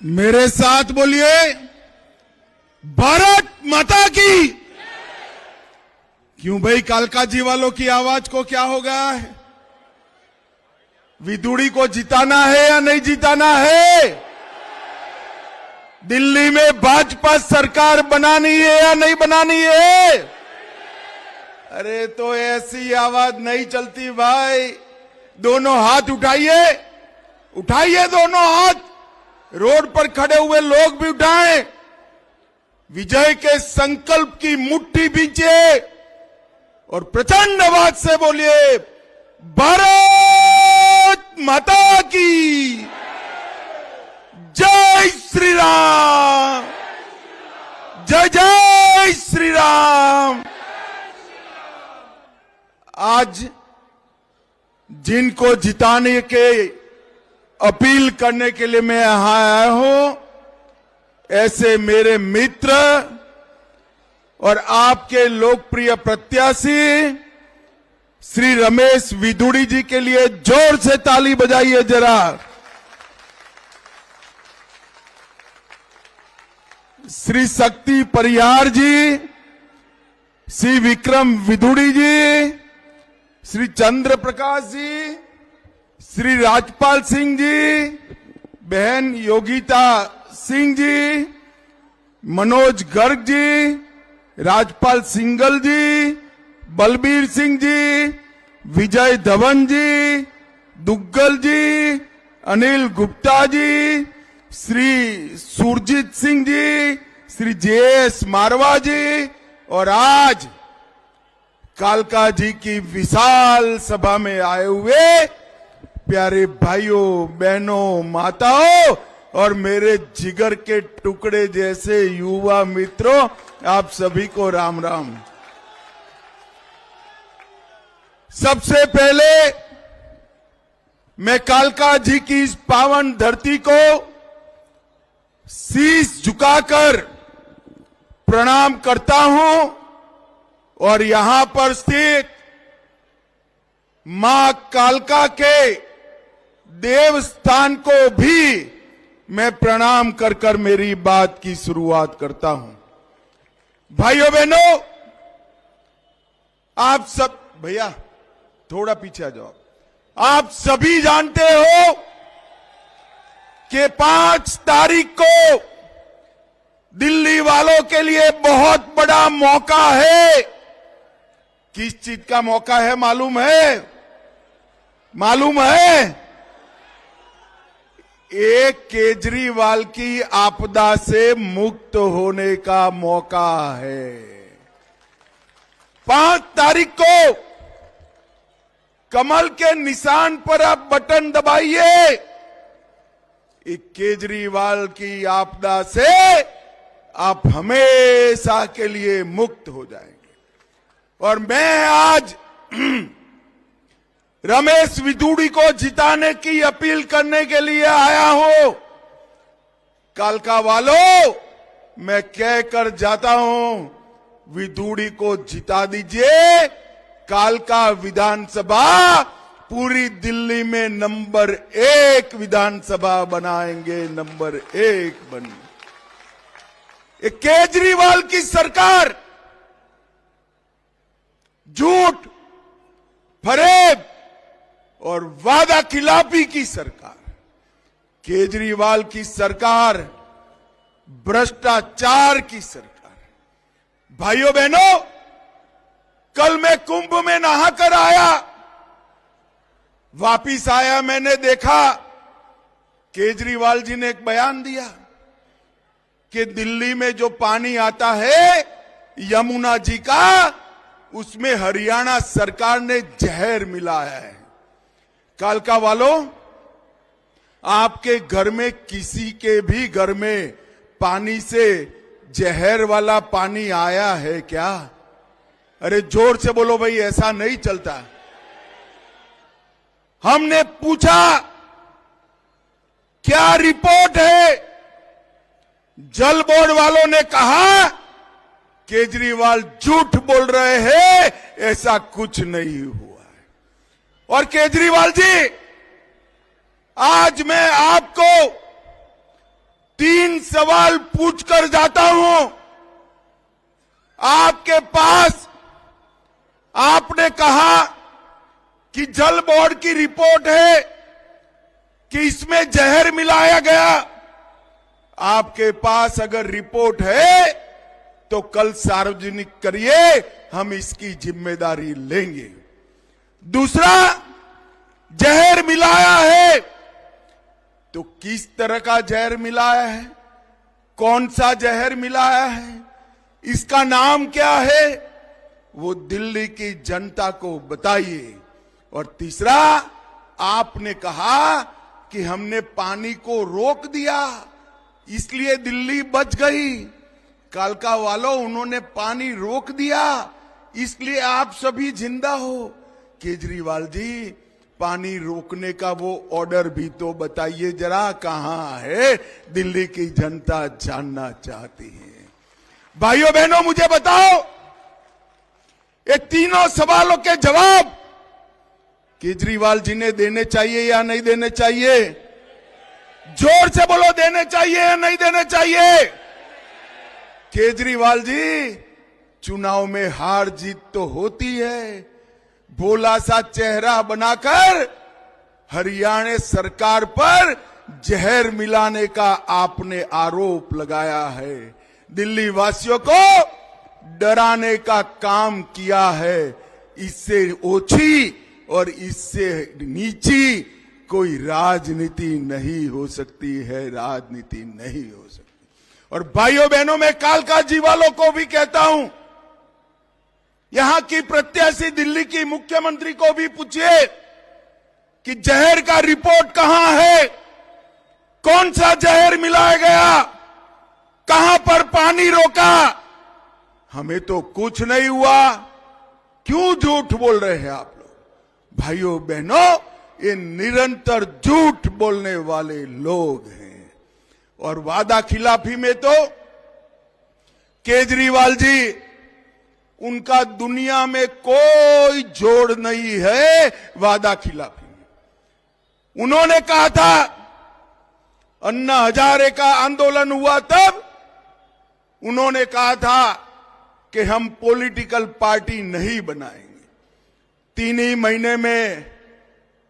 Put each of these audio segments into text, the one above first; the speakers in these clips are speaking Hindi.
मेरे साथ बोलिए, भारत माता की। क्यों भाई, कालका जी वालों की आवाज को क्या हो गया है? विदुड़ी को जिताना है या नहीं जिताना है? दिल्ली में भाजपा सरकार बनानी है या नहीं बनानी है? अरे तो ऐसी आवाज नहीं चलती भाई। दोनों हाथ उठाइए, उठाइए दोनों हाथ, रोड पर खड़े हुए लोग भी उठाएं। विजय के संकल्प की मुट्ठी भींचिए और प्रचंड आवाज से बोलिए, भारत माता की जय श्री राम, जय जय श्री राम। आज जिनको जिताने के अपील करने के लिए मैं यहां आया हूं, ऐसे मेरे मित्र और आपके लोकप्रिय प्रत्याशी श्री रमेश विदुड़ी जी के लिए जोर से ताली बजाइए जरा। श्री शक्ति परिहार जी, श्री विक्रम विदुड़ी जी, श्री चंद्र प्रकाश जी, श्री राजपाल सिंह जी, बहन योगिता सिंह जी, मनोज गर्ग जी, राजपाल सिंगल जी, बलबीर सिंह जी, विजय धवन जी, दुग्गल जी, अनिल गुप्ता जी, श्री सुरजीत सिंह जी, श्री जेएस मारवा जी, और आज कालका जी की विशाल सभा में आए हुए प्यारे भाइयों बहनों माताओं और मेरे जिगर के टुकड़े जैसे युवा मित्रों, आप सभी को राम राम। सबसे पहले मैं कालका जी की इस पावन धरती को शीश झुकाकर प्रणाम करता हूं और यहां पर स्थित मां कालका के देवस्थान को भी मैं प्रणाम कर कर मेरी बात की शुरुआत करता हूं। भाइयों बहनों, आप सब, भैया थोड़ा पीछे आ जाओ, आप सभी जानते हो कि 5 तारीख को दिल्ली वालों के लिए बहुत बड़ा मौका है। किस चीज का मौका है मालूम है? मालूम है? एक केजरीवाल की आपदा से मुक्त होने का मौका है। 5 तारीख को कमल के निशान पर आप बटन दबाइए, एक केजरीवाल की आपदा से आप हमेशा के लिए मुक्त हो जाएंगे। और मैं आज रमेश विदुड़ी को जिताने की अपील करने के लिए आया हूं। कालका वालों, मैं कहकर जाता हूं, विदुड़ी को जिता दीजिए। कालका विधानसभा पूरी दिल्ली में नंबर 1 विधानसभा बनाएंगे, नंबर 1 बनी। केजरीवाल की सरकार झूठ, फरेब और वादा खिलाफी की सरकार, केजरीवाल की सरकार भ्रष्टाचार की सरकार। भाइयों बहनों, कल मैं कुंभ में नहाकर आया, वापिस आया, मैंने देखा केजरीवाल जी ने एक बयान दिया कि दिल्ली में जो पानी आता है यमुना जी का, उसमें हरियाणा सरकार ने जहर मिलाया है। कालका वालों, आपके घर में, किसी के भी घर में पानी से जहर वाला पानी आया है क्या? अरे जोर से बोलो भाई, ऐसा नहीं चलता। हमने पूछा क्या रिपोर्ट है? जल बोर्ड वालों ने कहा केजरीवाल झूठ बोल रहे हैं, ऐसा कुछ नहीं हुआ है। और केजरीवाल जी, आज मैं आपको 3 सवाल पूछकर जाता हूं आपके पास। आपने कहा कि जल बोर्ड की रिपोर्ट है कि इसमें जहर मिलाया गया। आपके पास अगर रिपोर्ट है तो कल सार्वजनिक करिए, हम इसकी जिम्मेदारी लेंगे। दूसरा, जहर मिलाया है तो किस तरह का जहर मिलाया है, कौन सा जहर मिलाया है, इसका नाम क्या है, वो दिल्ली की जनता को बताइए। और तीसरा, आपने कहा कि हमने पानी को रोक दिया इसलिए दिल्ली बच गई। कालका वालों, उन्होंने पानी रोक दिया इसलिए आप सभी जिंदा हो। केजरीवाल जी, पानी रोकने का वो ऑर्डर भी तो बताइए जरा, कहां है? दिल्ली की जनता जानना चाहती है। भाइयों बहनों, मुझे बताओ, ये तीनों सवालों के जवाब केजरीवाल जी ने देने चाहिए या नहीं देने चाहिए? जोर से बोलो, देने चाहिए या नहीं देने चाहिए? केजरीवाल जी, चुनाव में हार जीत तो होती है, भोला सा चेहरा बनाकर हरियाणा सरकार पर जहर मिलाने का आपने आरोप लगाया है। दिल्ली वासियों को डराने का काम किया है। इससे ओछी और इससे नीची कोई राजनीति नहीं हो सकती है, राजनीति नहीं हो सकती। और भाइयों बहनों, मैं कालका जी वालों को भी कहता हूं, यहां की प्रत्याशी दिल्ली की मुख्यमंत्री को भी पूछिए कि जहर का रिपोर्ट कहां है, कौन सा जहर मिलाया गया, कहां पर पानी रोका? हमें तो कुछ नहीं हुआ। क्यों झूठ बोल रहे हैं आप लोग? भाइयों बहनों, ये निरंतर झूठ बोलने वाले लोग हैं। और वादा खिलाफी में तो केजरीवाल जी, उनका दुनिया में कोई जोड़ नहीं है वादा खिलाफी में। उन्होंने कहा था, अन्ना हजारे का आंदोलन हुआ तब उन्होंने कहा था कि हम पॉलिटिकल पार्टी नहीं बनाएंगे। 3 ही महीने में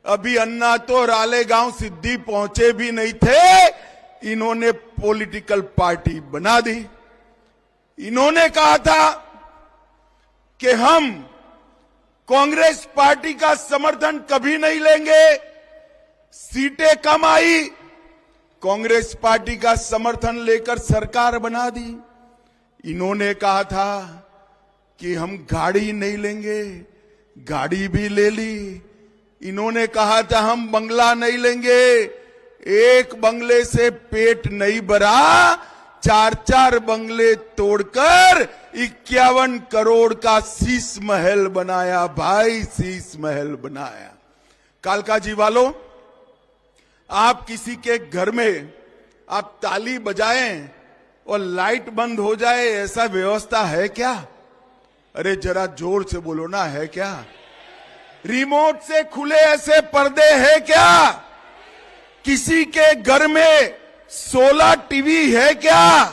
अभी अन्ना तो रालेगांव सिद्धि पहुंचे भी नहीं थे, इन्होंने पॉलिटिकल पार्टी बना दी। इन्होंने कहा था कि हम कांग्रेस पार्टी का समर्थन कभी नहीं लेंगे, सीटें कम आई, कांग्रेस पार्टी का समर्थन लेकर सरकार बना दी। इन्होंने कहा था कि हम गाड़ी नहीं लेंगे, गाड़ी भी ले ली। इन्होंने कहा था हम बंगला नहीं लेंगे, एक बंगले से पेट नहीं भरा, 4-4 बंगले तोड़कर 51 करोड़ का शीश महल बनाया। भाई, शीश महल बनाया। कालका जी वालों, आप किसी के घर में आप ताली बजाएं और लाइट बंद हो जाए, ऐसा व्यवस्था है क्या? अरे जरा जोर से बोलो ना, है क्या? रिमोट से खुले ऐसे पर्दे है क्या? किसी के घर में 16 टीवी है क्या?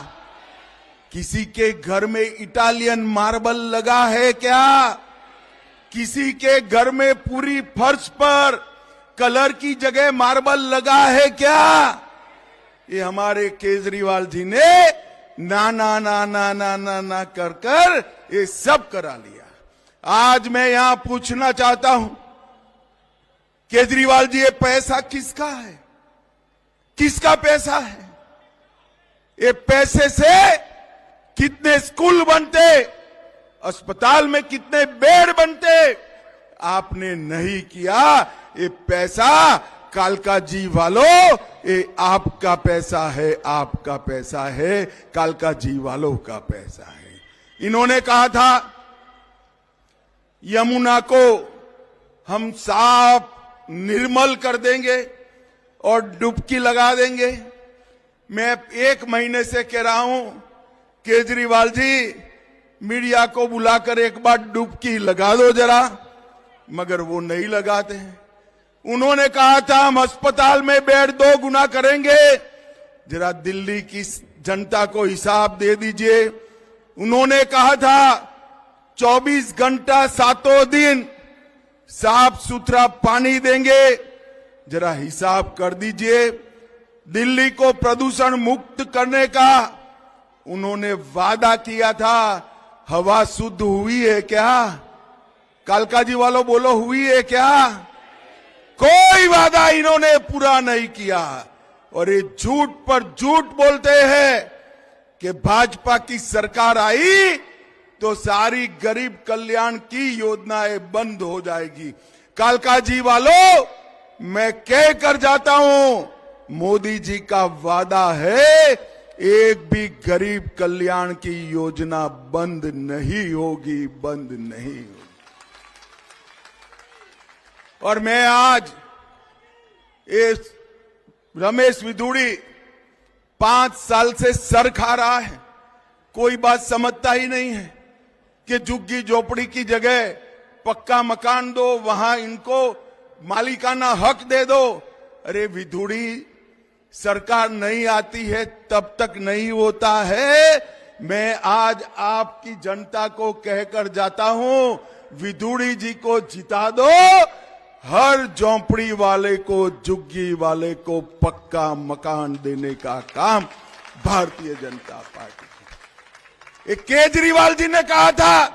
किसी के घर में इटालियन मार्बल लगा है क्या? किसी के घर में पूरी फर्श पर कलर की जगह मार्बल लगा है क्या? ये हमारे केजरीवाल जी ने ना ना ना ना ना ना ना कर कर ये सब करा लिया। आज मैं यहां पूछना चाहता हूं, केजरीवाल जी, ये पैसा किसका है? किसका पैसा है? ये पैसे से कितने स्कूल बनते, अस्पताल में कितने बेड बनते? आपने नहीं किया। ये पैसा कालका जी वालों, ये आपका पैसा है, आपका पैसा है, कालका जी वालों का पैसा है। इन्होंने कहा था यमुना को हम साफ निर्मल कर देंगे और डुबकी लगा देंगे। मैं 1 महीने से कह रहा हूं, केजरीवाल जी, मीडिया को बुलाकर एक बार डुबकी लगा दो जरा, मगर वो नहीं लगाते हैं। उन्होंने कहा था हम अस्पताल में बेड 2 गुना करेंगे, जरा दिल्ली की जनता को हिसाब दे दीजिए। उन्होंने कहा था 24 घंटा सातों दिन साफ सुथरा पानी देंगे, जरा हिसाब कर दीजिए। दिल्ली को प्रदूषण मुक्त करने का उन्होंने वादा किया था, हवा शुद्ध हुई है क्या? कालका जी वालों बोलो, हुई है क्या? कोई वादा इन्होंने पूरा नहीं किया। और ये झूठ पर झूठ बोलते हैं कि भाजपा की सरकार आई तो सारी गरीब कल्याण की योजनाएं बंद हो जाएगी। कालका जी वालों, मैं कह कर जाता हूं, मोदी जी का वादा है एक भी गरीब कल्याण की योजना बंद नहीं होगी, बंद नहीं होगी। और मैं आज इस रमेश विधुड़ी 5 साल से सर खा रहा है, कोई बात समझता ही नहीं है कि झुग्गी झोपड़ी की जगह पक्का मकान दो, वहां इनको मालिकाना हक दे दो। अरे विधुड़ी, सरकार नहीं आती है तब तक नहीं होता है। मैं आज आपकी जनता को कहकर जाता हूं, विधुड़ी जी को जिता दो, हर झोंपड़ी वाले को, झुग्गी वाले को पक्का मकान देने का काम भारतीय जनता पार्टी की। एक केजरीवाल जी ने कहा था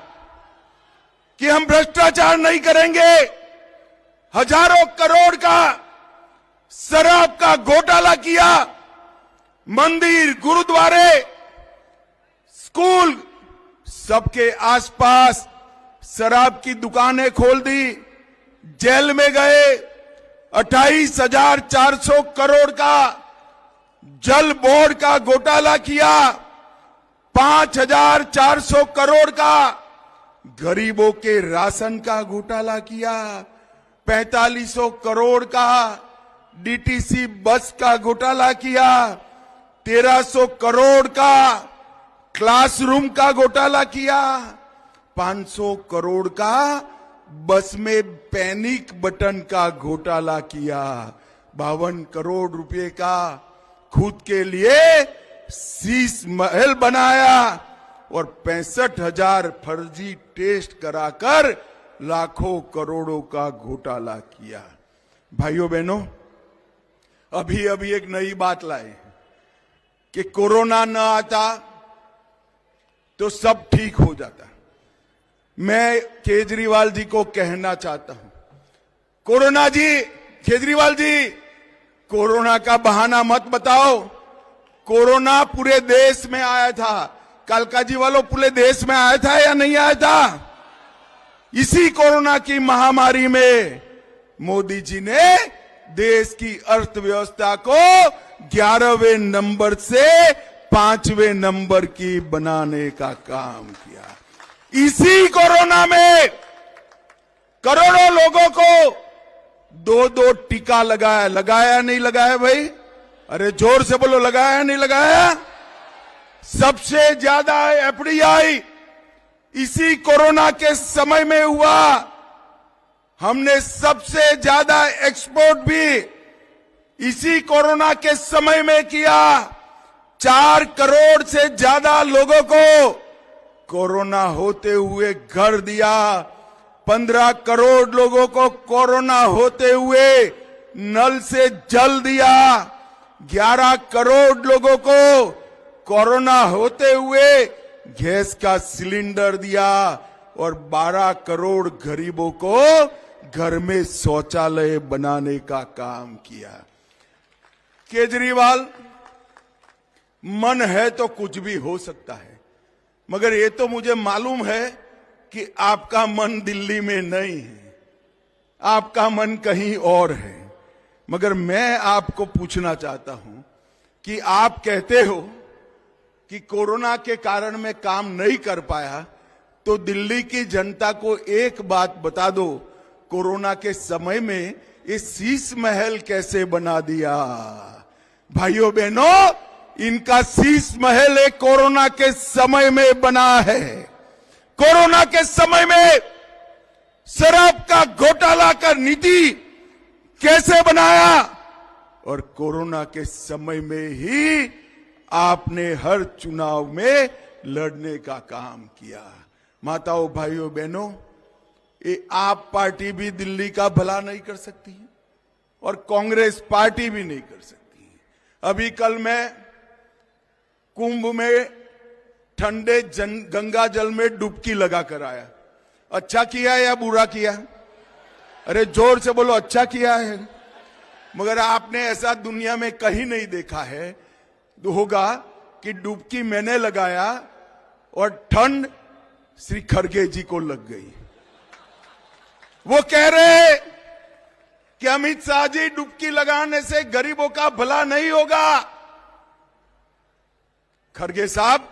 कि हम भ्रष्टाचार नहीं करेंगे। हजारों करोड़ का शराब का घोटाला किया, मंदिर, गुरुद्वारे, स्कूल, सबके आसपास शराब की दुकानें खोल दी, जेल में गए। 28,400 करोड़ का जल बोर्ड का घोटाला किया, 5,400 करोड़ का गरीबों के राशन का घोटाला किया, 4500 करोड़ का डीटीसी बस का घोटाला किया, 1300 करोड़ का क्लासरूम का घोटाला किया, 500 करोड़ का बस में पैनिक बटन का घोटाला किया, 52 करोड़ रुपए का खुद के लिए शीश महल बनाया और 65,000 फर्जी टेस्ट कराकर लाखों करोड़ों का घोटाला किया। भाइयों बहनों, अभी अभी एक नई बात लाए कि कोरोना न आता तो सब ठीक हो जाता। मैं केजरीवाल जी को कहना चाहता हूं, कोरोना जी, केजरीवाल जी, कोरोना का बहाना मत बताओ। कोरोना पूरे देश में आया था। कालका जी वालों, पूरे देश में आया था या नहीं आया था? इसी कोरोना की महामारी में मोदी जी ने देश की अर्थव्यवस्था को 11वें नंबर से 5वें नंबर की बनाने का काम किया। इसी कोरोना में करोड़ों लोगों को 2-2 टीका लगाया। लगाया नहीं लगाया भाई? अरे जोर से बोलो, लगाया नहीं लगाया? सबसे ज्यादा एफडीआई इसी कोरोना के समय में हुआ। हमने सबसे ज्यादा एक्सपोर्ट भी इसी कोरोना के समय में किया। 4 करोड़ से ज्यादा लोगों को कोरोना होते हुए घर दिया। 15 करोड़ लोगों को कोरोना होते हुए नल से जल दिया। 11 करोड़ लोगों को कोरोना होते हुए गैस का सिलेंडर दिया और 12 करोड़ गरीबों को घर में शौचालय बनाने का काम किया। केजरीवाल, मन है तो कुछ भी हो सकता है, मगर ये तो मुझे मालूम है कि आपका मन दिल्ली में नहीं है, आपका मन कहीं और है। मगर मैं आपको पूछना चाहता हूं कि आप कहते हो कि कोरोना के कारण मैं काम नहीं कर पाया, तो दिल्ली की जनता को एक बात बता दो, कोरोना के समय में ये शीश महल कैसे बना दिया? भाइयों बहनों, इनका शीश महल एक कोरोना के समय में बना है। कोरोना के समय में शराब का घोटाला कर नीति कैसे बनाया और कोरोना के समय में ही आपने हर चुनाव में लड़ने का काम किया। माताओं, भाइयों, बहनों, ये आप पार्टी भी दिल्ली का भला नहीं कर सकती है और कांग्रेस पार्टी भी नहीं कर सकती है। अभी कल मैं कुंभ में ठंडे गंगा जल में डुबकी लगा कर आया। अच्छा किया या बुरा किया? अरे जोर से बोलो, अच्छा किया है। मगर आपने ऐसा दुनिया में कहीं नहीं देखा है होगा कि डुबकी मैंने लगाया और ठंड श्री खड़गे जी को लग गई। वो कह रहे कि अमित शाह जी, डुबकी लगाने से गरीबों का भला नहीं होगा। खड़गे साहब,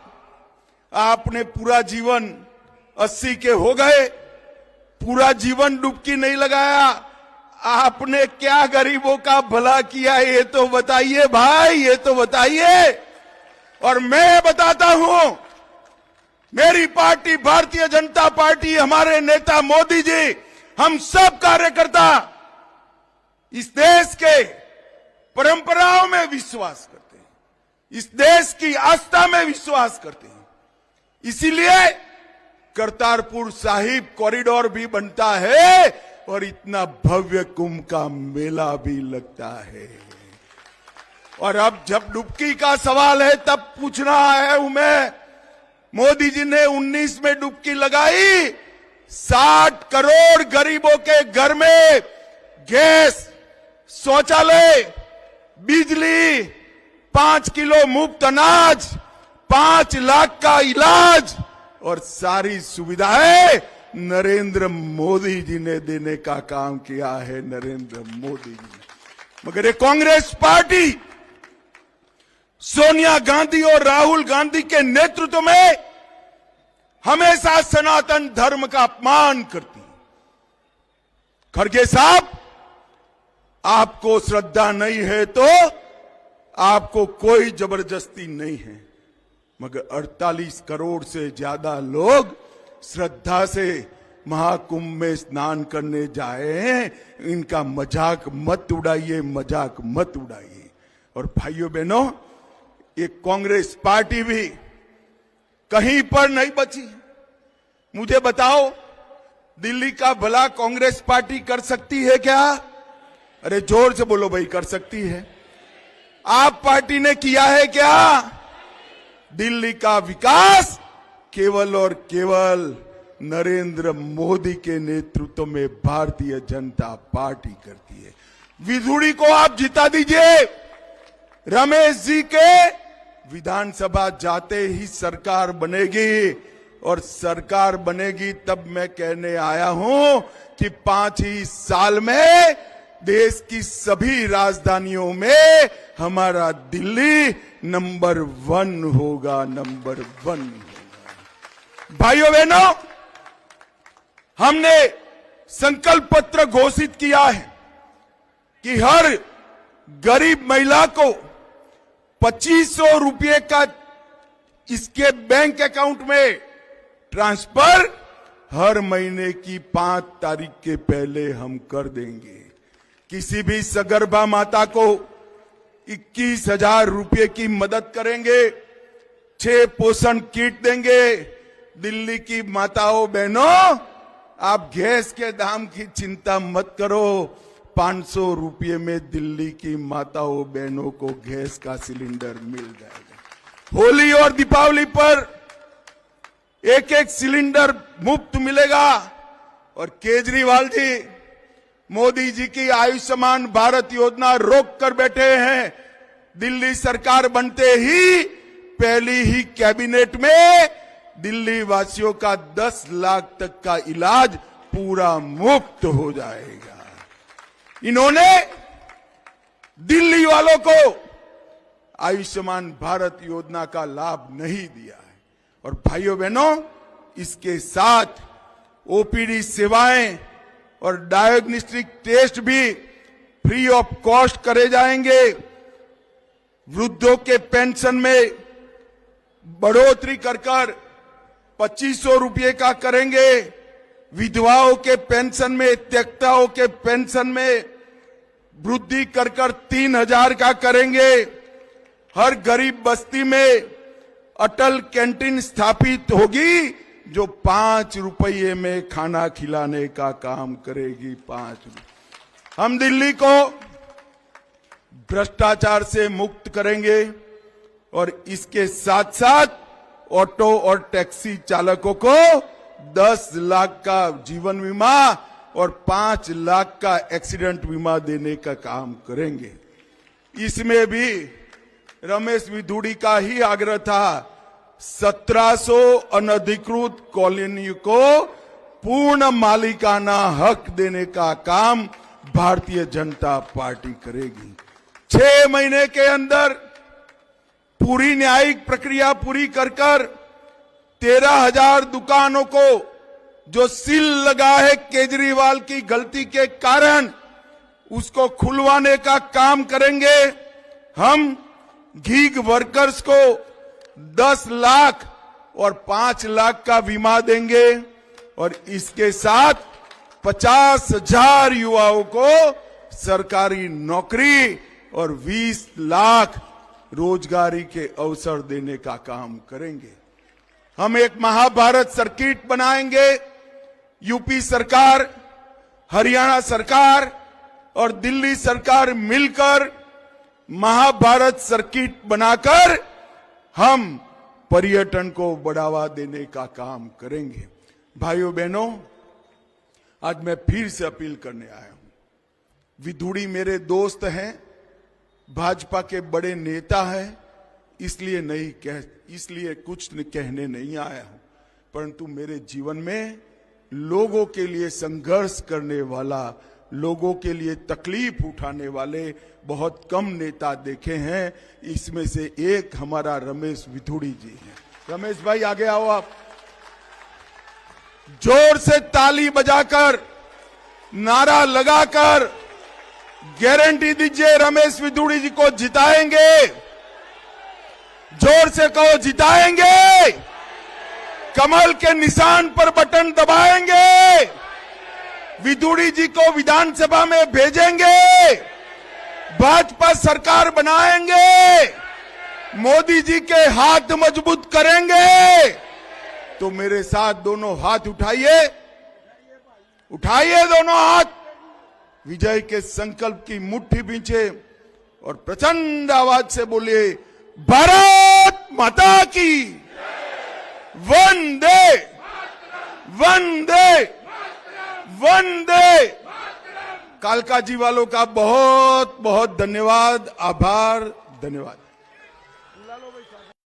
आपने पूरा जीवन 80 के हो गए, पूरा जीवन डुबकी नहीं लगाया। आपने क्या गरीबों का भला किया, ये तो बताइए भाई, ये तो बताइए। और मैं बताता हूं, मेरी पार्टी भारतीय जनता पार्टी, हमारे नेता मोदी जी, हम सब कार्यकर्ता इस देश के परंपराओं में विश्वास करते हैं, इस देश की आस्था में विश्वास करते हैं। इसीलिए करतारपुर साहिब कॉरिडोर भी बनता है और इतना भव्य कुंभ का मेला भी लगता है। और अब जब डुबकी का सवाल है तब पूछना है मैं, मोदी जी ने 19 में डुबकी लगाई, 60 करोड़ गरीबों के घर में गैस, शौचालय, बिजली, 5 किलो मुफ्त अनाज, 5 लाख का इलाज और सारी सुविधाएं नरेंद्र मोदी जी ने देने का काम किया है। नरेंद्र मोदी जी ने। मगर ये कांग्रेस पार्टी सोनिया गांधी और राहुल गांधी के नेतृत्व में हमेशा सनातन धर्म का अपमान करती है। खड़गे साहब, आपको श्रद्धा नहीं है तो आपको कोई जबरदस्ती नहीं है, मगर 48 करोड़ से ज्यादा लोग श्रद्धा से महाकुंभ में स्नान करने जाए। इनका मजाक मत उड़ाइए, मजाक मत उड़ाइए। और भाइयों बहनों, ये कांग्रेस पार्टी भी कहीं पर नहीं बची। मुझे बताओ, दिल्ली का भला कांग्रेस पार्टी कर सकती है क्या? अरे जोर से बोलो भाई, कर सकती है। आप पार्टी ने किया है क्या? दिल्ली का विकास केवल और केवल नरेंद्र मोदी के नेतृत्व में भारतीय जनता पार्टी करती है। विधुड़ी को आप जिता दीजिए, रमेश जी के विधानसभा जाते ही सरकार बनेगी और सरकार बनेगी तब मैं कहने आया हूं कि 5 ही साल में देश की सभी राजधानियों में हमारा दिल्ली नंबर 1 होगा, नंबर 1 होगा। भाइयों बहनों, हमने संकल्प पत्र घोषित किया है कि हर गरीब महिला को 2500 रुपये का इसके बैंक अकाउंट में ट्रांसफर हर महीने की 5 तारीख के पहले हम कर देंगे। किसी भी सगर्भा माता को 21,000 रुपये की मदद करेंगे, 6 पोषण किट देंगे। दिल्ली की माताओं बहनों, आप गैस के दाम की चिंता मत करो, 500 रुपये में दिल्ली की माताओं बहनों को गैस का सिलेंडर मिल जाएगा। होली और दीपावली पर 1-1 सिलेंडर मुफ्त मिलेगा। और केजरीवाल जी मोदी जी की आयुष्मान भारत योजना रोक कर बैठे हैं। दिल्ली सरकार बनते ही पहली ही कैबिनेट में दिल्ली वासियों का 10 लाख तक का इलाज पूरा मुफ्त हो जाएगा। इन्होंने दिल्ली वालों को आयुष्मान भारत योजना का लाभ नहीं दिया है। और भाइयों बहनों, इसके साथ ओपीडी सेवाएं और डायग्नोस्टिक टेस्ट भी फ्री ऑफ कॉस्ट करे जाएंगे। वृद्धों के पेंशन में बढ़ोतरी कर 2500 रुपये का करेंगे। विधवाओं के पेंशन में, त्यक्ताओं के पेंशन में वृद्धि कर 3,000 का करेंगे। हर गरीब बस्ती में अटल कैंटीन स्थापित होगी जो 5 रुपये में खाना खिलाने का काम करेगी। 5 रुपये। हम दिल्ली को भ्रष्टाचार से मुक्त करेंगे और इसके साथ साथ ऑटो और टैक्सी चालकों को 10 लाख का जीवन बीमा और 5 लाख का एक्सीडेंट बीमा देने का काम करेंगे। इसमें भी रमेश विधुड़ी का ही आग्रह था। 1700 अनधिकृत कॉलोनी को पूर्ण मालिकाना हक देने का काम भारतीय जनता पार्टी करेगी। 6 महीने के अंदर पूरी न्यायिक प्रक्रिया पूरी कर 13,000 दुकानों को जो सील लगा है केजरीवाल की गलती के कारण उसको खुलवाने का काम करेंगे। हम गीग वर्कर्स को 10 लाख और 5 लाख का बीमा देंगे और इसके साथ 50,000 युवाओं को सरकारी नौकरी और 20 लाख रोजगारी के अवसर देने का काम करेंगे। हम एक महाभारत सर्किट बनाएंगे। यूपी सरकार, हरियाणा सरकार और दिल्ली सरकार मिलकर महाभारत सर्किट बनाकर हम पर्यटन को बढ़ावा देने का काम करेंगे। भाइयों बहनों, आज मैं फिर से अपील करने आया हूं। विधुड़ी मेरे दोस्त हैं, भाजपा के बड़े नेता हैं, इसलिए कुछ कहने नहीं आया हूं, परंतु मेरे जीवन में लोगों के लिए संघर्ष करने वाला, लोगों के लिए तकलीफ उठाने वाले बहुत कम नेता देखे हैं। इसमें से एक हमारा रमेश विधुड़ी जी हैं। रमेश भाई आगे आओ। आप जोर से ताली बजाकर, नारा लगाकर गारंटी दीजिए रमेश विधुड़ी जी को जिताएंगे। जोर से कहो, जिताएंगे। कमल के निशान पर बटन दबाएंगे। विधुड़ी जी को विधानसभा में भेजेंगे। भाजपा सरकार बनाएंगे। मोदी जी के हाथ मजबूत करेंगे। तो मेरे साथ दोनों हाथ उठाइए, उठाइए दोनों हाथ। विजय के संकल्प की मुट्ठी बींचे और प्रचंड आवाज से बोलिए, भारत माता की वंदे वंदे वंदे। कालका जी वालों का बहुत बहुत धन्यवाद, आभार, धन्यवाद।